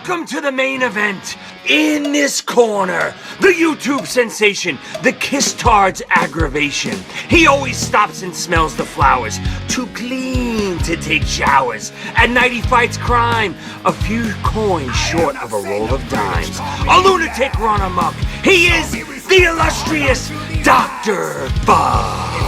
Welcome to the main event. In this corner, the YouTube sensation, the Kiss-Tard's aggravation. He always stops and smells the flowers, too clean to take showers. At night he fights crime, a few coins short of a roll of dimes. A lunatic run amok, he is the illustrious Dr. Bob.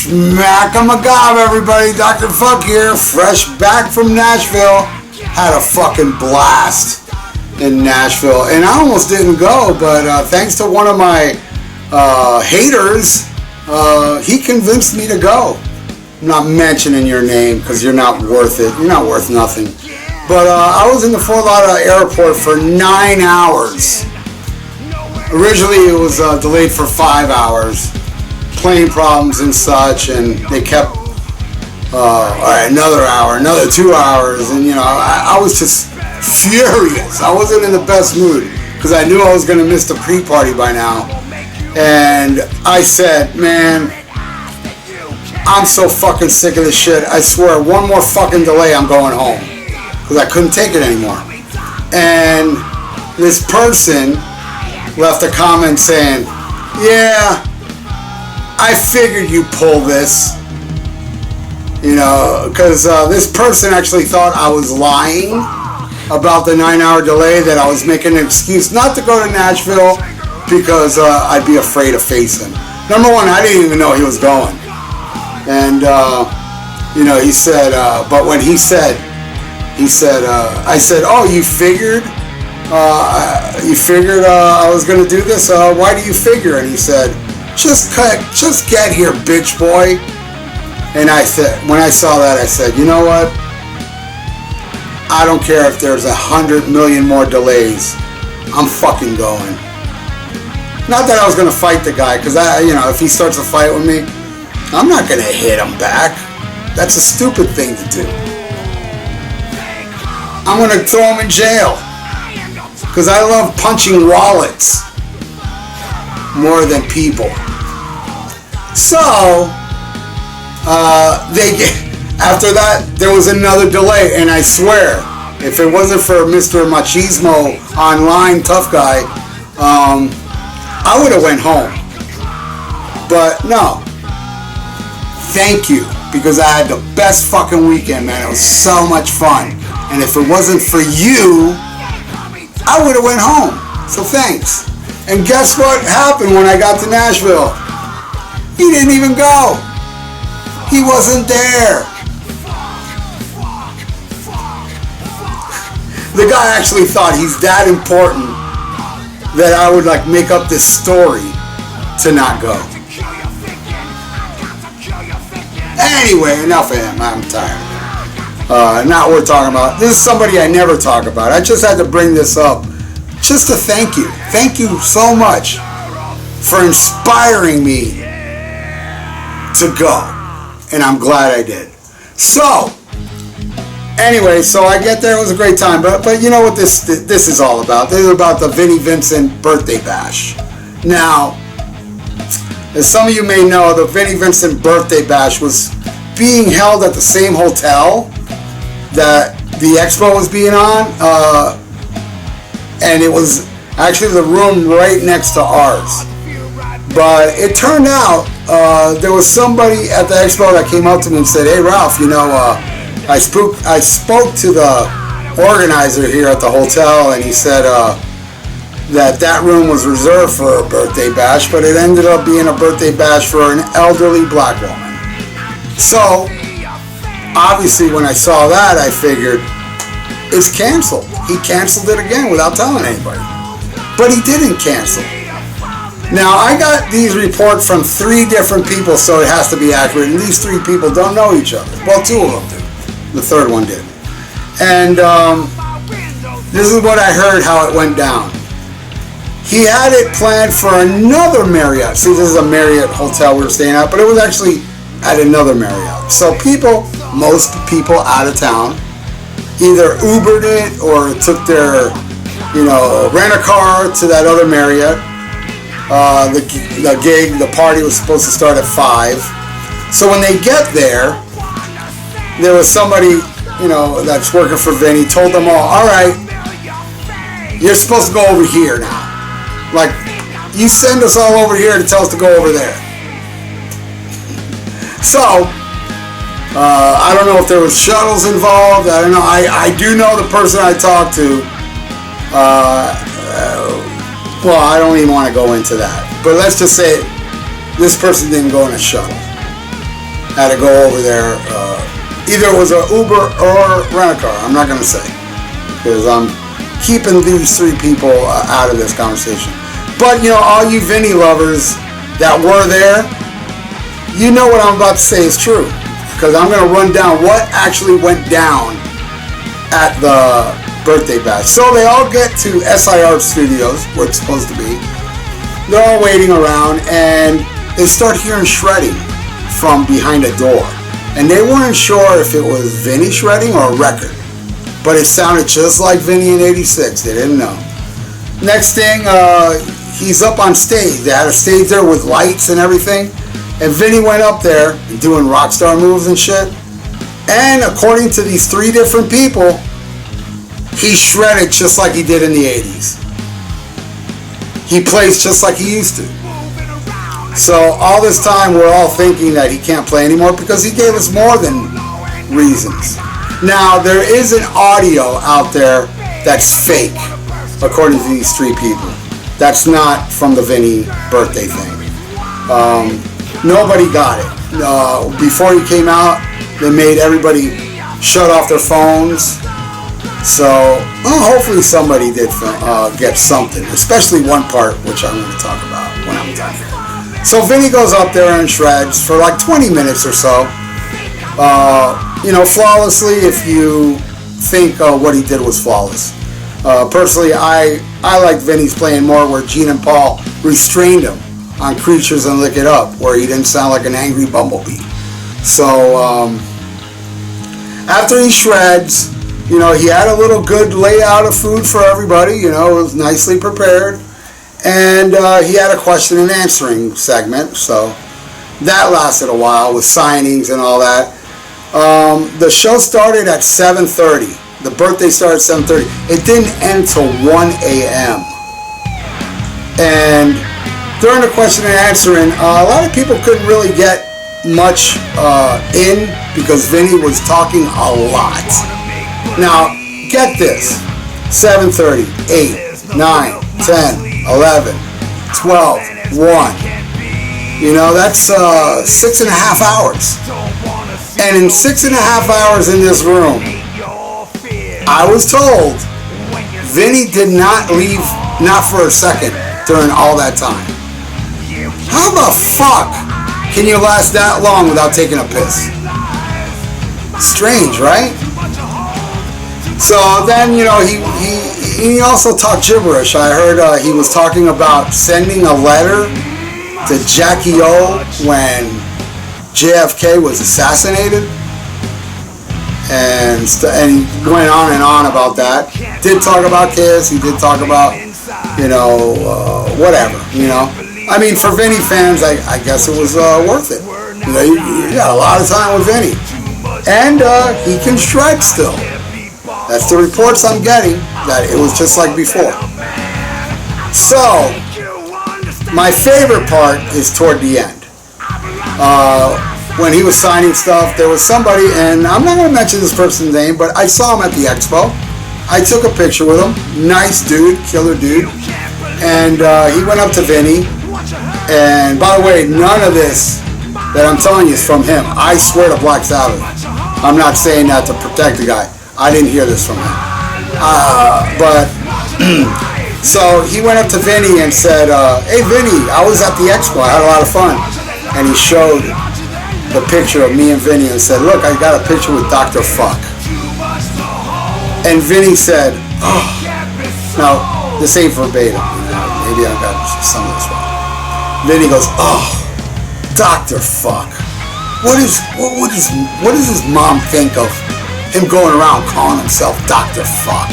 Smack-a-magob, everybody. Dr. Fuck here, fresh back from Nashville. Had a fucking blast in Nashville, and I almost didn't go, but thanks to one of my haters, he convinced me to go. I'm not mentioning your name because you're not worth it. You're not worth nothing. But I was in the Fort Lauderdale airport for 9 hours. Originally, it was delayed for 5 hours. Plane problems and such, and they kept alright, another hour, another 2 hours, and I was just furious. I wasn't in the best mood because I knew I was going to miss the pre-party by now, and I said, man, I'm so fucking sick of this shit. I swear, one more fucking delay, I'm going home because I couldn't take it anymore. And this person left a comment saying, yeah, I figured you'd pull this, because this person actually thought I was lying about the 9-hour delay, that I was making an excuse not to go to Nashville because I'd be afraid of facing. Number one, I didn't even know he was going. And, he said, but when he said, I said, oh, you figured I was going to do this? Why do you figure? And he said, just get here, bitch boy. And I said, when I saw that, I said, you know what? I don't care if there's 100 million more delays. I'm fucking going. Not that I was gonna fight the guy, because if he starts a fight with me, I'm not gonna hit him back. That's a stupid thing to do. I'm gonna throw him in jail, because I love punching wallets more than people. So, after that, there was another delay, and I swear, if it wasn't for Mr. Machismo online tough guy, I would have went home. But no, thank you, because I had the best fucking weekend, man. It was so much fun, and if it wasn't for you, I would have went home. So thanks. And guess what happened when I got to Nashville? He didn't even go. He wasn't there. The guy actually thought he's that important that I would make up this story to not go. Anyway, enough of him. I'm tired. Not worth talking about. This is somebody I never talk about. I just had to bring this up just to thank you. Thank you so much for inspiring me to go, and I'm glad I did. So, anyway, so I get there. It was a great time, but you know what this is all about? This is about the Vinnie Vincent birthday bash. Now, as some of you may know, the Vinnie Vincent birthday bash was being held at the same hotel that the expo was being on, and it was actually the room right next to ours. But it turned out there was somebody at the expo that came up to me and said, hey Ralph, I spoke to the organizer here at the hotel, and he said that room was reserved for a birthday bash, but it ended up being a birthday bash for an elderly black woman. So obviously when I saw that, I figured it's canceled. He canceled it again without telling anybody. But he didn't cancel. Now, I got these reports from 3 different people, so it has to be accurate, and these 3 people don't know each other. Well, 2 of them do. The 3rd one did. And this is what I heard how it went down. He had it planned for another Marriott. See, this is a Marriott hotel we were staying at, but it was actually at another Marriott. So most people out of town, either Ubered it or took their, rent a car to that other Marriott. The gig, the party was supposed to start at 5. So when they get there was somebody, you know, that's working for Vinny, told them all right, you're supposed to go over here now. Like, you send us all over here to tell us to go over there. So, I don't know if there was shuttles involved. I don't know. I do know the person I talked to. Well, I don't even want to go into that. But let's just say this person didn't go in a shuttle. Had to go over there. Either it was an Uber or rent-a-car. I'm not going to say, because I'm keeping these 3 people out of this conversation. But, you know, all you Vinny lovers that were there, you know what I'm about to say is true. Because I'm going to run down what actually went down at the birthday bash. So they all get to SIR Studios, where it's supposed to be. They're all waiting around, and they start hearing shredding from behind a door. And they weren't sure if it was Vinny shredding or a record. But it sounded just like Vinny in 86. They didn't know. Next thing, he's up on stage. They had a stage there with lights and everything. And Vinny went up there doing rock star moves and shit. And according to these 3 different people, he shredded just like he did in the 80s. He plays just like he used to. So all this time we're all thinking that he can't play anymore because he gave us more than reasons. Now there is an audio out there that's fake, according to these 3 people. That's not from the Vinny birthday thing. Nobody got it. Before he came out, they made everybody shut off their phones. So hopefully somebody did get something, especially one part, which I'm going to talk about when I'm done here. So Vinny goes up there and shreds for like 20 minutes or so. You know, flawlessly, if you think what he did was flawless. Personally, I like Vinny's playing more where Gene and Paul restrained him on Creatures and Lick It Up, where he didn't sound like an angry bumblebee. So after he shreds, you know, he had a little good layout of food for everybody. You know, it was nicely prepared. And he had a question and answering segment, so that lasted a while with signings and all that. The show started at 7:30. The birthday started at 7:30. It didn't end till 1 a.m. And during the question and answering, a lot of people couldn't really get much in because Vinny was talking a lot. Now, get this. 7:30, 8, 9, 10, 11, 12, 1. You know, that's 6.5 hours. And in 6.5 hours in this room, I was told Vinny did not leave, not for a second, during all that time. How the fuck can you last that long without taking a piss? Strange, right? So then, you know, he also talked gibberish. I heard he was talking about sending a letter to Jackie O when JFK was assassinated, and going on and on about that. Did talk about Kiss. He did talk about, you know, whatever, you know. I mean, for Vinny fans, I guess it was worth it. You know, you got a lot of time with Vinny, and he can shred still. That's the reports I'm getting, that it was just like before. So, my favorite part is toward the end. When he was signing stuff, there was somebody, and I'm not going to mention this person's name, but I saw him at the expo. I took a picture with him. Nice dude, killer dude. And he went up to Vinny. And by the way, none of this that I'm telling you is from him. I swear to Black Sabbath. I'm not saying that to protect the guy. I didn't hear this from him. But so he went up to Vinny and said, hey Vinny, I was at the expo, I had a lot of fun. And he showed the picture of me and Vinny and said, look, I got a picture with Dr. Fuck. And Vinny said, oh, now this ain't verbatim, maybe I got some of this wrong. Vinny goes, oh, Dr. Fuck. What does his mom think of him going around calling himself Dr. Fuck?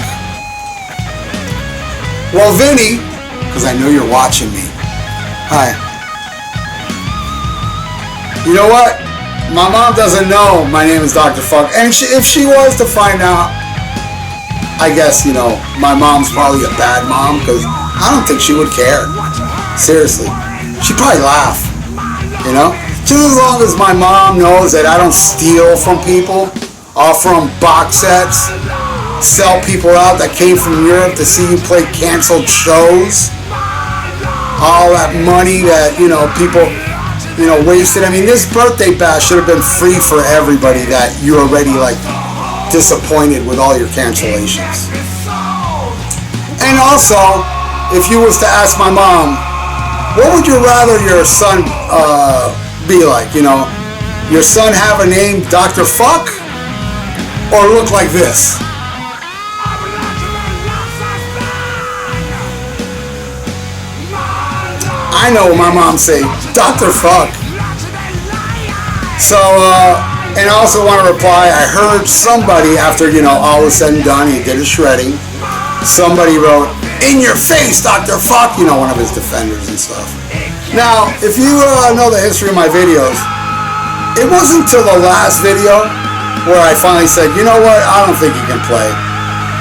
Well, Vinny, because I know you're watching me, Hi. You know what? My mom doesn't know my name is Dr. Fuck. And if she was to find out, I guess, you know, my mom's probably a bad mom, because I don't think she would care. Seriously. She'd probably laugh. You know? Just as long as my mom knows that I don't steal from people, or from box sets, sell people out that came from Europe to see you play canceled shows. All that money that, you know, people, you know, wasted. I mean, this birthday bash should have been free for everybody that you're already, like, disappointed with all your cancellations. And also, if you was to ask my mom, what would you rather your son be like? You know, your son have a name Dr. Fuck, or look like this? I know my mom say, Dr. Fuck. So, and I also want to reply, I heard somebody after, you know, all was said and done, he did his shredding. Somebody wrote, in your face, Dr. Fuck, you know, one of his defenders and stuff. Now, if you know the history of my videos, it wasn't until the last video where I finally said, you know what, I don't think he can play.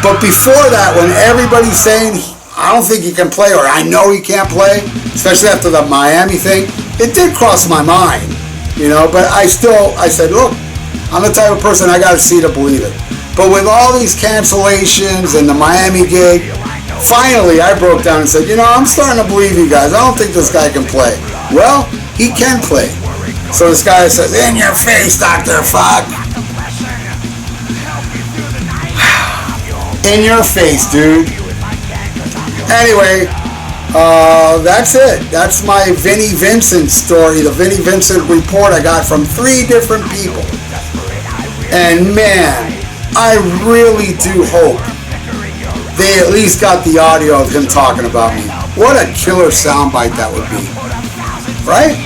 But before that, when everybody's saying, I don't think he can play, or I know he can't play, especially after the Miami thing, it did cross my mind, you know, but I said, look, I'm the type of person I got to see to believe it. But with all these cancellations and the Miami gig, finally I broke down and said, you know, I'm starting to believe you guys. I don't think this guy can play. Well, he can play. So this guy says, in your face, Dr. Fuck. In your face, dude. Anyway, that's it. That's my Vinnie Vincent story, the Vinnie Vincent report I got from 3 different people. And man, I really do hope they at least got the audio of him talking about me. What a killer soundbite that would be. Right?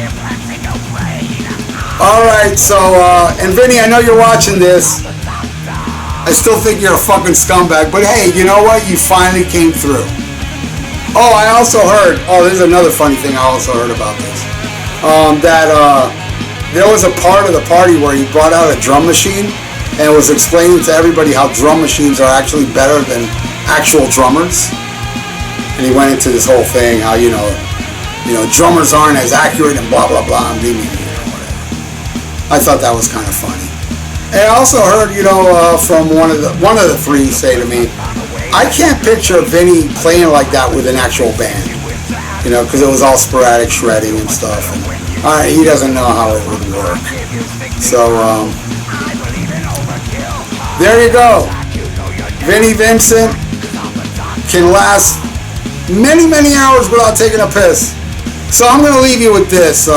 Alright, so, and Vinny, I know you're watching this. I still think you're a fucking scumbag, but hey, you know what? You finally came through. Oh, I also heard, there's another funny thing I also heard about this. That there was a part of the party where he brought out a drum machine and was explaining to everybody how drum machines are actually better than actual drummers. And he went into this whole thing, how, you know, drummers aren't as accurate and blah, blah, blah. I thought that was kind of funny. And I also heard, you know, from one of the 3 say to me, I can't picture Vinny playing like that with an actual band, you know, because it was all sporadic shredding and stuff. And, he doesn't know how it would work. So, there you go. Vinnie Vincent can last many, many hours without taking a piss. So I'm going to leave you with this.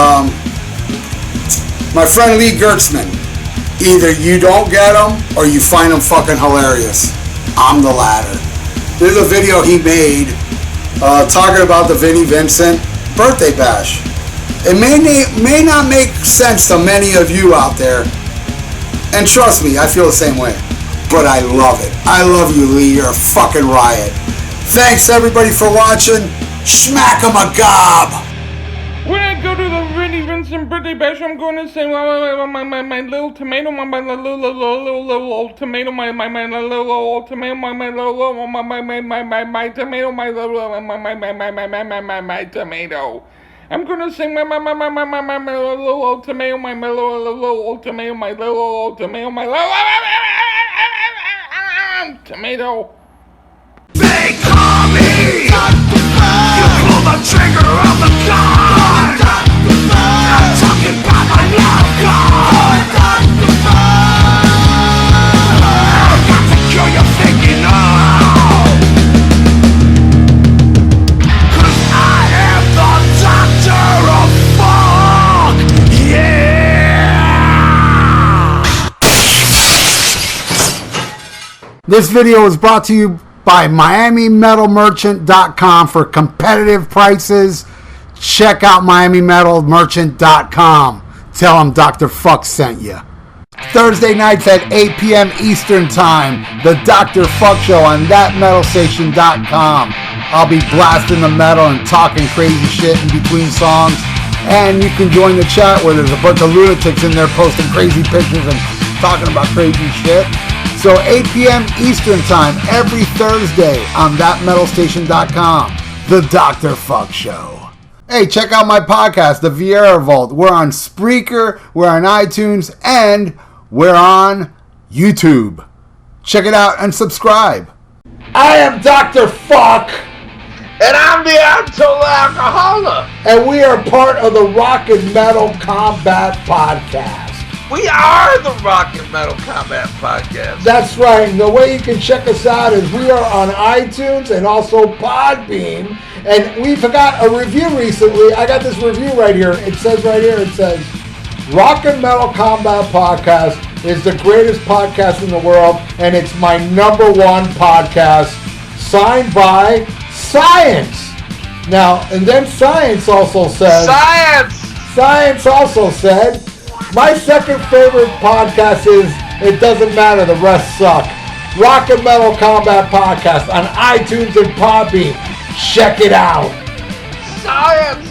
My friend Lee Gertzman, either you don't get him or you find him fucking hilarious. I'm the latter. There's a video he made talking about the Vinnie Vincent birthday bash. It may not make sense to many of you out there, and trust me, I feel the same way, but I love it. I love you, Lee. You're a fucking riot. Thanks everybody for watching. Schmack 'em a gob. When I go to the Vinnie Vincent birthday bash, I'm going to say my little tomato, my little tomato, my little tomato, my tomato. I'm gonna sing my little tomato, my little tomato, my little tomato, my little tomato. They call me. You pull the trigger of the gun. I'm talking about my love gun. I've got to kill you thinking of. 'Cause I am the doctor of fuck. Yeah. This video is brought to you by MiamiMetalMerchant.com for competitive prices. Check out MiamiMetalMerchant.com. Tell them Dr. Fuck sent you. Thursday nights at 8 p.m. Eastern Time. The Dr. Fuck Show on ThatMetalStation.com. I'll be blasting the metal and talking crazy shit in between songs. And you can join the chat where there's a bunch of lunatics in there posting crazy pictures and talking about crazy shit. So 8 p.m. Eastern Time every Thursday on thatmetalstation.com. The Dr. Fuck Show. Hey, check out my podcast, The Vieira Vault. We're on Spreaker, we're on iTunes, and we're on YouTube. Check it out and subscribe. I am Dr. Fuck. And I'm the Total Alcoholic. And we are part of the Rock and Metal Combat Podcast. We are the Rock and Metal Combat Podcast. That's right. And the way you can check us out is we are on iTunes and also Podbean. And we forgot a review recently. I got this review right here. It says right here, it says, Rock and Metal Combat Podcast is the greatest podcast in the world. And it's my number one podcast. Signed by Science. Now, and then Science also said... Science also said... My second favorite podcast is It Doesn't Matter, the Rest Suck. Rock and Metal Combat Podcast on iTunes and Podbean. Check it out. Science!